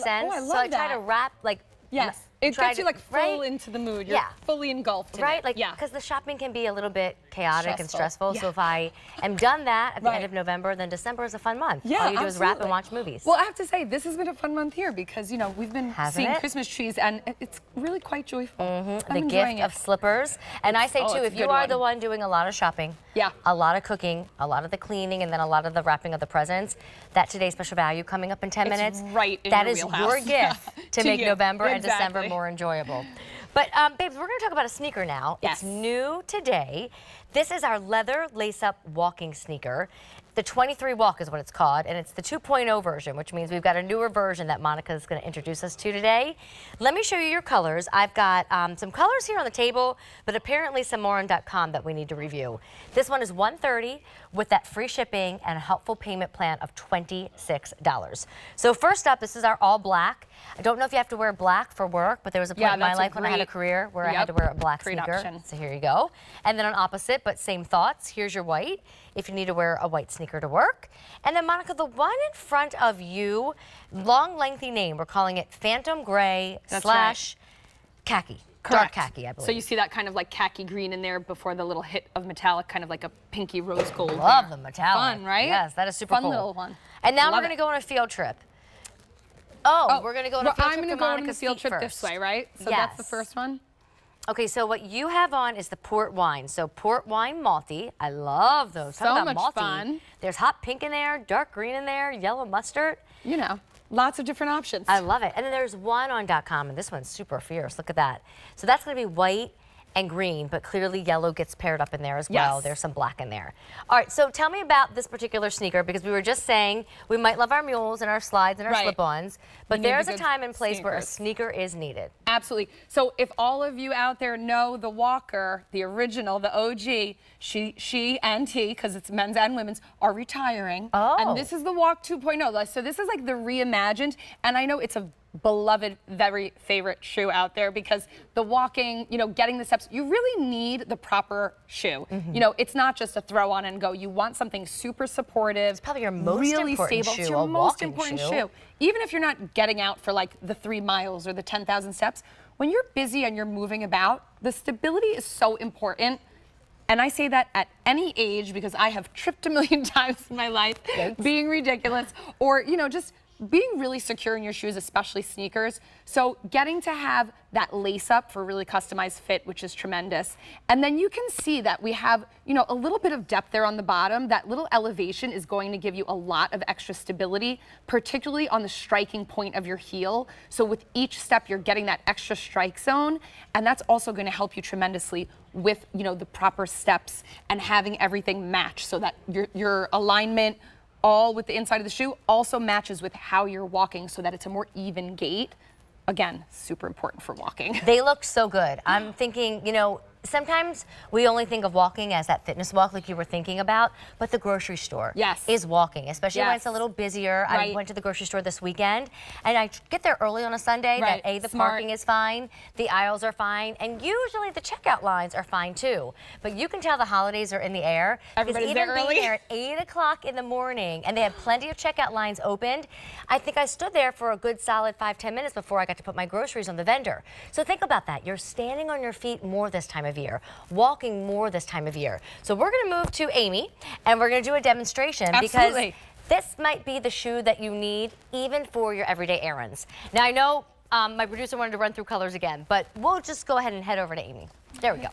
sense? Oh, I love so I that. try to wrap like. Yes. It gets you like full right? into the mood. You're fully engulfed in right? it. Like, yeah. because the shopping can be a little bit chaotic and stressful. Yeah. So if I am done that at the end of November, then December is a fun month. Yeah, all you do is wrap and watch movies. Well, I have to say, this has been a fun month here because, you know, we've been seeing Christmas trees and it's really quite joyful. The gift of slippers. And I say too, if you are the one doing a lot of shopping, a lot of cooking, a lot of the cleaning, and then a lot of the wrapping of the presents, that today's special value coming up in 10 minutes, that is your gift to make November and December more enjoyable. But, babes, we're going to talk about a sneaker now. It's new today. This is our leather lace-up walking sneaker. The 23 Walk is what it's called, and it's the 2.0 version, which means we've got a newer version that Monica is going to introduce us to today. Let me show you your colors. I've got some colors here on the table, but apparently some more on .com that we need to review. This one is $130 with that free shipping and a helpful payment plan of $26. So first up, this is our all black. I don't know if you have to wear black for work, but there was a point in my life when I had a career where I had to wear a black sneaker. So here you go. And then on opposite, but same thoughts, here's your white, if you need to wear a white sneaker to work. And then Monica, the one in front of you, long lengthy name, we're calling it Phantom Gray slash khaki. Dark khaki, I believe. So you see that kind of like khaki green in there before the little hit of metallic, kind of like a pinky rose gold. Love the metallic. Fun, right? Yes, that is super cool. Fun little one. And now we're going to go on a field trip. Oh, we're going to go on a field trip. I'm going to go on a field trip this way, right? So that's the first one. Okay, so what you have on is the port wine. So port wine malty. I love those. So much fun. There's hot pink in there, dark green in there, yellow mustard. You know, lots of different options. I love it. And then there's one on .com, and this one's super fierce. Look at that. So that's going to be white and green, but clearly yellow gets paired up in there as well. There's some black in there. All right, so tell me about this particular sneaker, because we were just saying we might love our mules and our slides and our slip-ons, but there's a time and place where a sneaker is needed. Absolutely. So if all of you out there know the Walker, the original, the OG, she and he, because it's men's and women's, are retiring. And this is the Walk 2.0. So this is like the reimagined, and I know it's a beloved, very favorite shoe out there because the walking, you know, getting the steps, you really need the proper shoe. You know, it's not just a throw on and go. You want something super supportive. It's probably your most important stable. shoe, It's your most important shoe. Even if you're not getting out for like the 3 miles or the 10,000 steps, when you're busy and you're moving about, the stability is so important. And I say that at any age because I have tripped a million times in my life, being ridiculous, or, you know, just being really secure in your shoes, especially sneakers. So getting to have that lace up for really customized fit, which is tremendous. And then you can see that we have, you know, a little bit of depth there on the bottom. That little elevation is going to give you a lot of extra stability, particularly on the striking point of your heel. So with each step, you're getting that extra strike zone. And that's also going to help you tremendously with, you know, the proper steps and having everything match so that your alignment, all with the inside of the shoe, also matches with how you're walking so that it's a more even gait. Again, super important for walking. They look so good. I'm thinking, you know, sometimes we only think of walking as that fitness walk like you were thinking about, but the grocery store is walking, especially when it's a little busier. I went to the grocery store this weekend, and I get there early on a Sunday. That the parking is fine, the aisles are fine, and usually the checkout lines are fine too. But you can tell the holidays are in the air. Everybody's there early. Being there at 8 o'clock in the morning, and they have plenty of checkout lines opened. I think I stood there for a good solid 5-10 minutes before I got to put my groceries on the vendor. So think about that. You're standing on your feet more this time of year, walking more this time of year. So we're going to move to Amy, and we're going to do a demonstration because this might be the shoe that you need even for your everyday errands. Now I know my producer wanted to run through colors again, but we'll just go ahead and head over to Amy. There we go.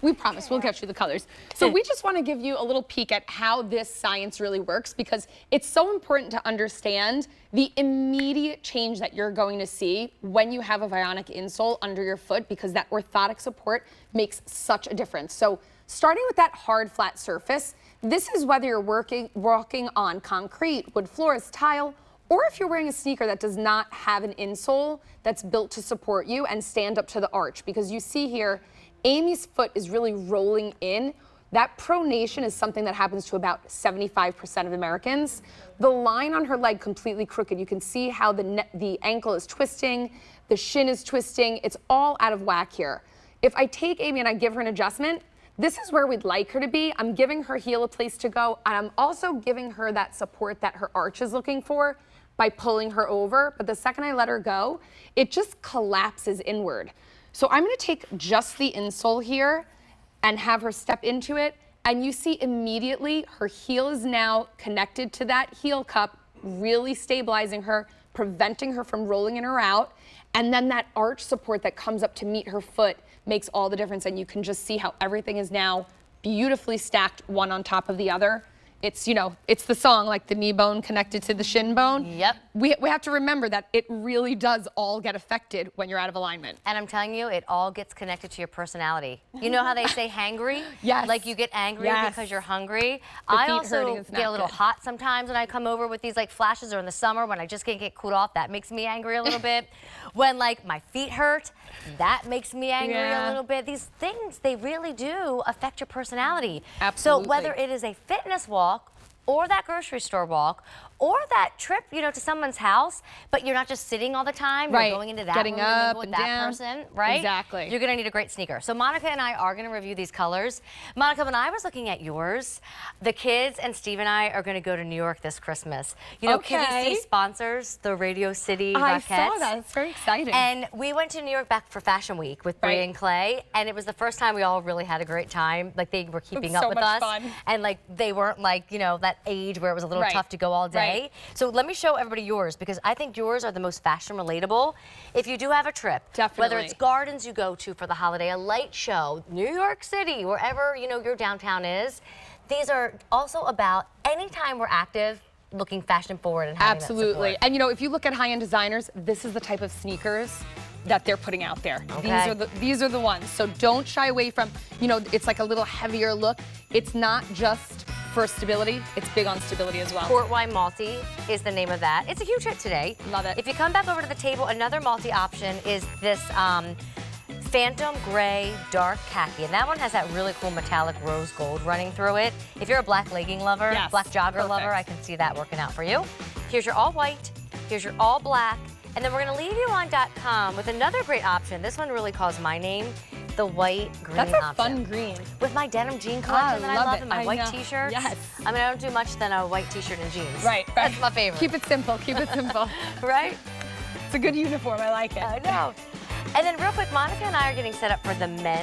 We promise we'll get you the colors. So we just want to give you a little peek at how this science really works because it's so important to understand the immediate change that you're going to see when you have a Vionic insole under your foot because that orthotic support makes such a difference. So starting with that hard, flat surface, this is whether you're walking on concrete, wood floors, tile, or if you're wearing a sneaker that does not have an insole that's built to support you and stand up to the arch because you see here, Amy's foot is really rolling in. That pronation is something that happens to about 75% of Americans. The line on her leg completely crooked. You can see how the ankle is twisting, the shin is twisting. It's all out of whack here. If I take Amy and I give her an adjustment, this is where we'd like her to be. I'm giving her heel a place to go, and I'm also giving her that support that her arch is looking for. by pulling her over, but the second I let her go, it just collapses inward. So I'm gonna take just the insole here and have her step into it, and you see immediately her heel is now connected to that heel cup, really stabilizing her, preventing her from rolling in or out, and then that arch support that comes up to meet her foot makes all the difference, and you can just see how everything is now beautifully stacked one on top of the other. It's, you know, it's the song, like the knee bone connected to the shin bone. Yep. We have to remember that it really does all get affected when you're out of alignment. And I'm telling you, it all gets connected to your personality. You know how they say hangry? Yes. Like you get angry because you're hungry. The I feet also hurting is not get a little good. hot sometimes when I come over with these like flashes, or in the summer when I just can't get cooled off. That makes me angry a little bit. When like my feet hurt, that makes me angry a little bit. These things, they really do affect your personality. Absolutely. So whether it is a fitness walk, or that grocery store walk, or that trip, you know, to someone's house, but you're not just sitting all the time. Right. You're going into that Getting room and up mingle with and that down. person, right? Exactly. You're gonna need a great sneaker. So Monica and I are gonna review these colors. Monica, when I was looking at yours, the kids and Steve and I are gonna go to New York this Christmas. You know, QVC sponsors the Radio City Rockettes. I saw that. It's very exciting. And we went to New York back for Fashion Week with Brie and Clay, and it was the first time we all really had a great time. Like they were keeping up with us, and like they weren't like, you know, that age where it was a little tough to go all day. So let me show everybody yours, because I think yours are the most fashion relatable. If you do have a trip, whether it's gardens you go to for the holiday, a light show, New York City, wherever you know your downtown is, these are also about anytime we're active, looking fashion forward and having that support. And you know, if you look at high-end designers, this is the type of sneakers that they're putting out there. These are the ones. So don't shy away from, you know, it's like a little heavier look. It's not just for stability, it's big on stability as well. Port Wine Malty is the name of that. It's a huge hit today. Love it. If you come back over to the table, another multi option is this Phantom Gray Dark Khaki, and that one has that really cool metallic rose gold running through it. If you're a black legging lover, black jogger lover, I can see that working out for you. Here's your all white, here's your all black, and then we're gonna leave you on .com with another great option. This one really calls my name, the white green option. That's a fun green. With my denim jean collection that I love and my white t-shirts. Yes. I mean, I don't do much than a white t-shirt and jeans. Right. That's my favorite. Keep it simple, keep it simple. Right? It's a good uniform, I like it. I know. And then real quick, Monica and I are getting set up for the men.